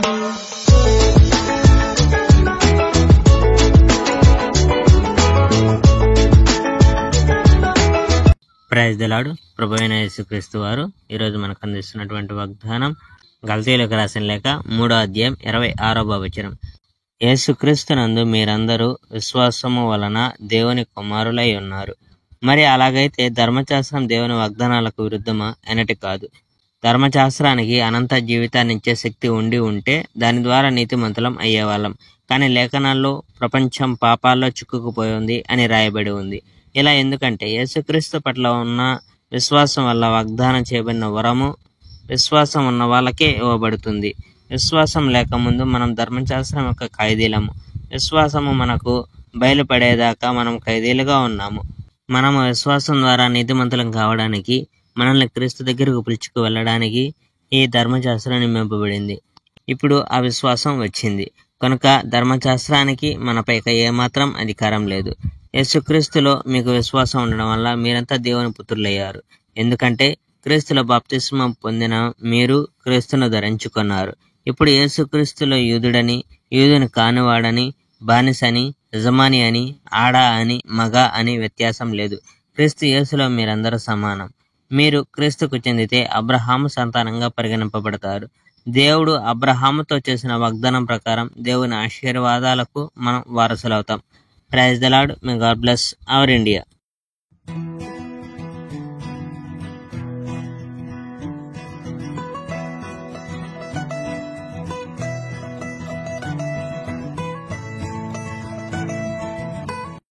Praise the lord. ప్రభువైన యేసుక్రీస్తు వారు ఈరోజు మనకు అందిస్తున్నటువంటి వాగ్దానం గలతీయులకు రాసిన లేఖ 3వ అధ్యాయం 26వ వచనం. యేసుక్రీస్తునందు మీరందరూ విశ్వాసము వలన దేవుని కుమారులై ఉన్నారు. మరి అలాగైతే ధర్మశాస్త్రం దేవుని వాగ్దానాలకు విరుద్ధమా? ఎనటి కాదు. ధర్మశాస్త్రానికి అనంత జీవితాన్ని ఇచ్చే శక్తి ఉంటే దాని ద్వారా నీతిమంతులం అయ్యేవాళ్ళం. కానీ లేఖనాల్లో ప్రపంచం పాపాల్లో చిక్కుకుపోయి ఉంది అని రాయబడి ఉంది. ఇలా ఎందుకంటే యేసుక్రీస్తు పట్ల ఉన్న విశ్వాసం వల్ల వాగ్దానం చేయబడిన వరము విశ్వాసం ఉన్న వాళ్ళకే ఇవ్వబడుతుంది. విశ్వాసం లేకముందు మనం ధర్మశాస్త్రం యొక్క ఖైదీలము. విశ్వాసము మనకు బయలుపడేదాకా మనం ఖైదీలుగా ఉన్నాము. మనము విశ్వాసం ద్వారా నీతిమంతులం కావడానికి, మనల్ని క్రీస్తు దగ్గరకు పిలుచుకు వెళ్ళడానికి ఈ ధర్మశాస్త్రం నింపబడింది. ఇప్పుడు ఆ విశ్వాసం వచ్చింది కనుక ధర్మశాస్త్రానికి మనపై ఏమాత్రం అధికారం లేదు. యేసుక్రీస్తులో మీకు విశ్వాసం ఉండడం వల్ల మీరంతా దేవుని పుత్రులయ్యారు. ఎందుకంటే క్రీస్తులో బాప్తిస్మం పొందిన మీరు క్రీస్తును ధరించుకున్నారు. ఇప్పుడు యేసుక్రీస్తులో యూదుడని, యూదుని కానివాడని, బానిసని, యజమాని అని, ఆడ అని, మగ అని వ్యత్యాసం లేదు. క్రీస్తు యేసులో మీరందరూ సమానం. మీరు క్రీస్తుకు చెందితే అబ్రహాము సంతానంగా పరిగణింపబడతారు. దేవుడు అబ్రహాముతో చేసిన వాగ్దానం ప్రకారం దేవుని ఆశీర్వాదాలకు మనం వారసులవుతాం. Praise the Lord. May God bless our India.